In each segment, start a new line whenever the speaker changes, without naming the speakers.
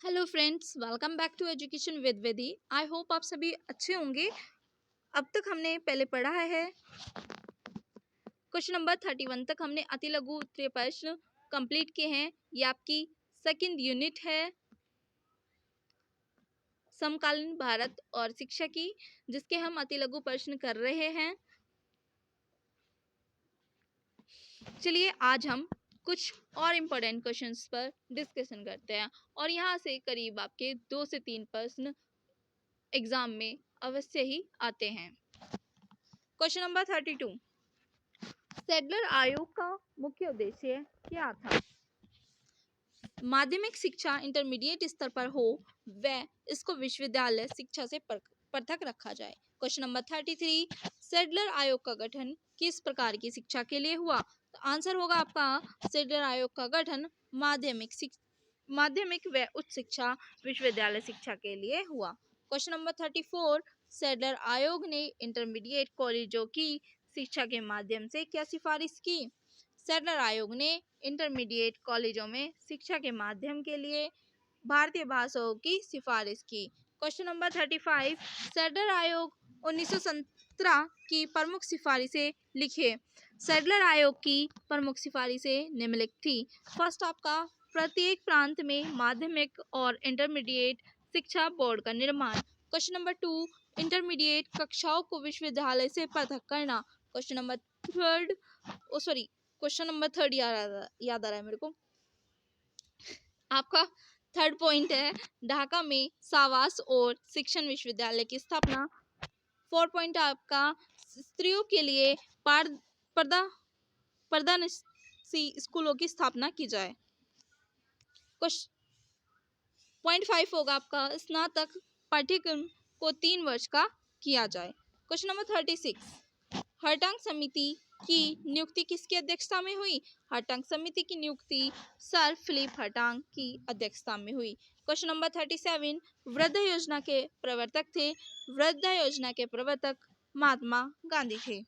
Hello friends, welcome back to education with Vidhi. I hope आप सभी अच्छे होंगे। अब तक हमने पहले पढ़ा है क्वेश्चन नंबर 31 तक हमने अति लघु उत्तरीय प्रश्न कंप्लीट किए हैं। ये आपकी सेकंड यूनिट है समकालीन भारत और शिक्षा की, जिसके हम अति लघु प्रश्न कर रहे हैं। चलिए आज हम कुछ और इम्पोर्टेंट क्वेश्चंस पर डिस्कशन करते हैं और यहाँ से करीब आपके 2 से 3 प्रश्न एग्जाम में अवश्य ही आते हैं। क्वेश्चन नंबर 32, सैडलर आयोग का मुख्य उद्देश्य क्या था? माध्यमिक शिक्षा इंटरमीडिएट स्तर पर हो व इसको विश्वविद्यालय शिक्षा से पृथक रखा जाए। क्वेश्चन नंबर 33, सैडलर आयोग का गठन किस प्रकार की शिक्षा के लिए हुआ? तो आंसर होगा आपका सैडलर आयोग का गठन माध्यमिक व उच्च शिक्षा विश्वविद्यालय शिक्षा के लिए हुआ। क्वेश्चन नंबर 34, सैडलर आयोग ने इंटरमीडिएट कॉलेजों की शिक्षा के माध्यम से क्या सिफारिश की? सैडलर आयोग ने इंटरमीडिएट कॉलेजों में शिक्षा के माध्यम के लिए भारतीय भाषाओं की सिफारिश की। क्वेश्चन नंबर 35, सैडलर आयोग 1917 की प्रमुख सिफारिशें लिखिए। सैडलर आयोग की प्रमुख सिफारिशें निम्नलिखित थी। फर्स्ट आपका प्रत्येक प्रांत में माध्यमिक और इंटरमीडिएट शिक्षा बोर्ड का निर्माण। क्वेश्चन नंबर 2, इंटरमीडिएट कक्षाओं को विश्वविद्यालय से पृथक करना। क्वेश्चन नंबर थर्ड याद आ रहा है मेरे को। आपका थर्ड पॉइंट है ढाका में सावास और शिक्षण विश्वविद्यालय की स्थापना। 4 पॉइंट आपका स्त्रियों के लिए पर्दा स्कूलों की स्थापना की जाए। पॉइंट 5 होगा आपका स्नातक पाठ्यक्रम को 3 वर्ष का किया जाए। क्वेश्चन नंबर 36, हर्टांग समिति की नियुक्ति किसकी अध्यक्षता में हुई? हर्टांग समिति की नियुक्ति सर फिलिप हर्टांग की अध्यक्षता में हुई। क्वेश्चन नंबर 37, वृद्ध योजना के प्रवर्तक थे। वृद्ध योजना के प्रवर्तक महात्मा गांधी थे।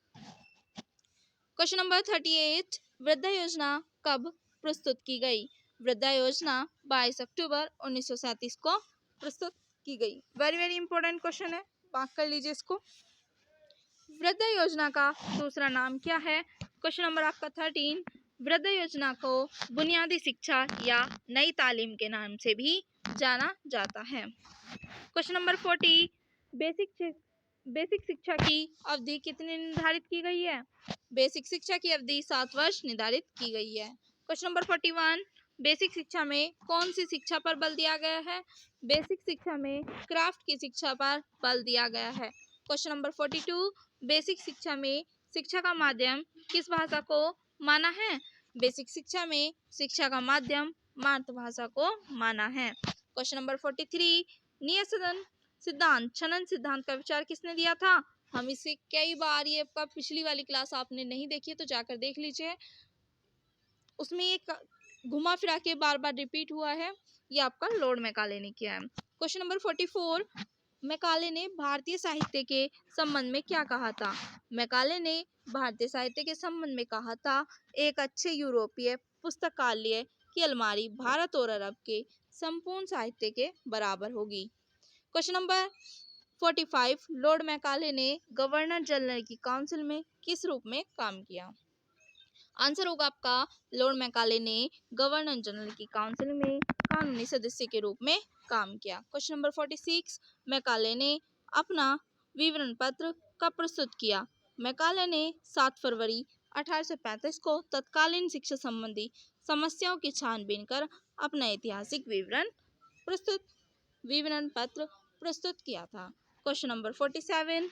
क्वेश्चन नंबर 38, वृद्ध योजना कब प्रस्तुत की गई? वृद्धा योजना 22 अक्टूबर 1937 को प्रस्तुत की गई। वेरी वेरी इंपॉर्टेंट क्वेश्चन है, मार्क कर लीजिए इसको। वृद्धा योजना का दूसरा नाम क्या है? क्वेश्चन नंबर आपका 13, वृद्धा योजना को बुनियादी शिक्षा या नई तालीम के नाम से भी जाना जाता है। क्वेश्चन नंबर 40, बेसिक शिक्षा की अवधि कितनी निर्धारित की गई है? बेसिक शिक्षा की अवधि 7 वर्ष निर्धारित की गई है। क्वेश्चन नंबर 41, बेसिक शिक्षा में कौन सी शिक्षा पर बल दिया गया है? बेसिक शिक्षा में क्राफ्ट की शिक्षा पर बल दिया गया है। क्वेश्चन नंबर 42, बेसिक शिक्षा में शिक्षा का माध्यम किस भाषा को माना है? बेसिक शिक्षा में शिक्षा का माध्यम मातृभाषा को माना है। क्वेश्चन नंबर 43, नियत छनन सिद्धांत का विचार किसने दिया था? हम इसे कई बार, ये आपका पिछली वाली क्लास आपने नहीं देखी है तो जाकर देख लीजिए, उसमें एक घुमा फिरा के बार बार रिपीट हुआ है। ये आपका लॉर्ड मैकाले ने किया है। क्वेश्चन नंबर 44, मैकाले ने भारतीय साहित्य के संबंध में क्या कहा था? मैकाले ने भारतीय साहित्य के संबंध में कहा था, एक अच्छे यूरोपीय पुस्तकालय की अलमारी भारत और अरब के संपूर्ण साहित्य के बराबर होगी। क्वेश्चन नंबर 45, लॉर्ड मैकाले ने गवर्नर जनरल की काउंसिल में किस रूप में काम किया? आंसर होगा आपका लॉर्ड मैकाले ने गवर्नर जनरल की काउंसिल में कानूनी सदस्य के रूप में काम किया। क्वेश्चन नंबर 46, मैकाले ने अपना विवरण पत्र कब प्रस्तुत किया? मैकाले ने 7 फरवरी 1835 को तत्कालीन शिक्षा संबंधी समस्याओं की छानबीन कर अपना ऐतिहासिक विवरण पत्र प्रस्तुत किया था। क्वेश्चन नंबर 47,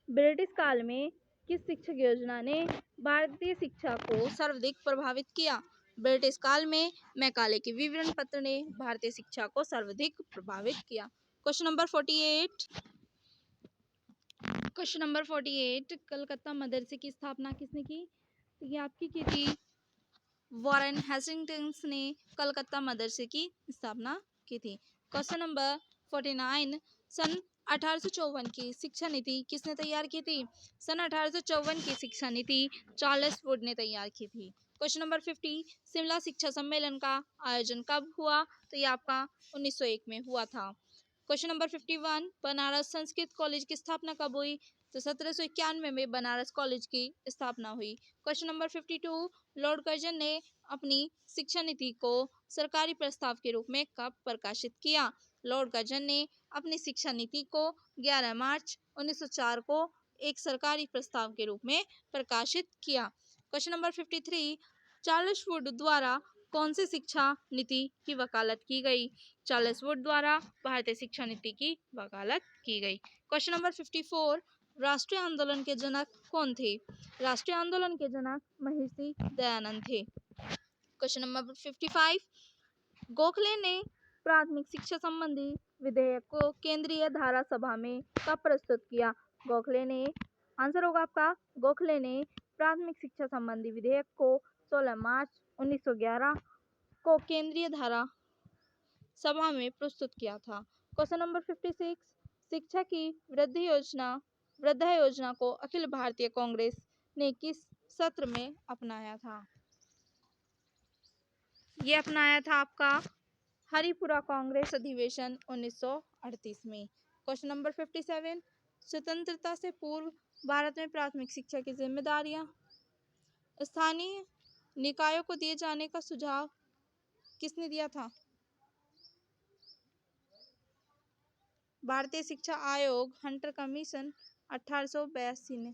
ब्रिटिश काल में किस शिक्षक योजना ने भारतीय शिक्षा को सर्वाधिक प्रभावित किया? ब्रिटिश काल में मैकाले के विवरण पत्र ने भारतीय शिक्षा को सर्वाधिक प्रभावित किया। क्वेश्चन नंबर 48, कलकत्ता मदरसे की स्थापना किसने की? तो ये आपकी की थी वॉरेन हेस्टिंग्स ने कलकत्ता मदरसे की स्थापना की थी। क्वेश्चन नंबर 49, सन 1854 की शिक्षा नीति किसने तैयार की थी? सन 1854 की शिक्षा नीति चार्ल्स वुड ने तैयार की थी। क्वेश्चन नंबर 50, शिमला शिक्षा सम्मेलन का आयोजन कब हुआ? तो ये आपका 1901 में हुआ था। Question number 51, Banaras Sanskrit college की स्थापना कब हुई? तो 1791 में बनारस कॉलेज की स्थापना हुई। क्वेश्चन नंबर 52, लॉर्ड कर्जन ने अपनी शिक्षा नीति को सरकारी प्रस्ताव के रूप में कब प्रकाशित किया? लॉर्ड कर्जन ने अपनी शिक्षा नीति को 11 मार्च 1904 को एक सरकारी प्रस्ताव के रूप में प्रकाशित किया। क्वेश्चन नंबर 53, चार्ल्स वुड द्वारा कौन सी शिक्षा नीति की वकालत की गई? चार्ल्स वुड द्वारा भारतीय शिक्षा नीति की वकालत की गई। क्वेश्चन नंबर 54, राष्ट्रीय आंदोलन के जनक कौन थे? राष्ट्रीय आंदोलन के जनक महर्षि दयानंद थे। क्वेश्चन नंबर 55, गोखले ने प्राथमिक शिक्षा संबंधी विधेयक को केंद्रीय धारा सभा में कब प्रस्तुत किया? गोखले ने, आंसर होगा आपका, गोखले ने प्राथमिक शिक्षा संबंधी विधेयक को 16 मार्च 1911 को केंद्रीय धारा सभा में प्रस्तुत किया था। क्वेश्चन नंबर 56, शिक्षा की वृद्धा योजना को अखिल भारतीय कांग्रेस ने किस सत्र में अपनाया था? ये अपनाया था आपका हरिपुरा कांग्रेस अधिवेशन 1938 में। क्वेश्चन नंबर 57, स्वतंत्रता से पूर्व भारत में प्राथमिक शिक्षा की जिम्मेदारियां स्थानीय निकायों को दिए जाने का सुझाव किसने दिया था? भारतीय शिक्षा आयोग, हंटर कमीशन, 1882 ने।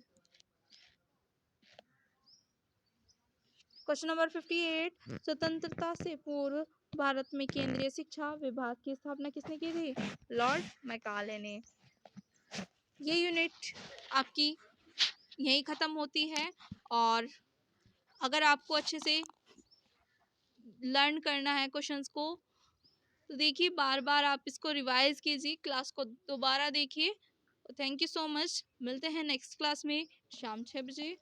क्वेश्चन नंबर 58, स्वतंत्रता से पूर्व भारत में केंद्रीय शिक्षा विभाग की स्थापना किसने की थी? लॉर्ड मैकाले ने। ये यूनिट आपकी यहीं ख़त्म होती है। और अगर आपको अच्छे से लर्न करना है क्वेश्चंस को, तो देखिए बार बार आप इसको रिवाइज कीजिए, क्लास को दोबारा देखिए। Thank you so much. मिलते हैं नेक्स्ट क्लास में शाम 6 बजे।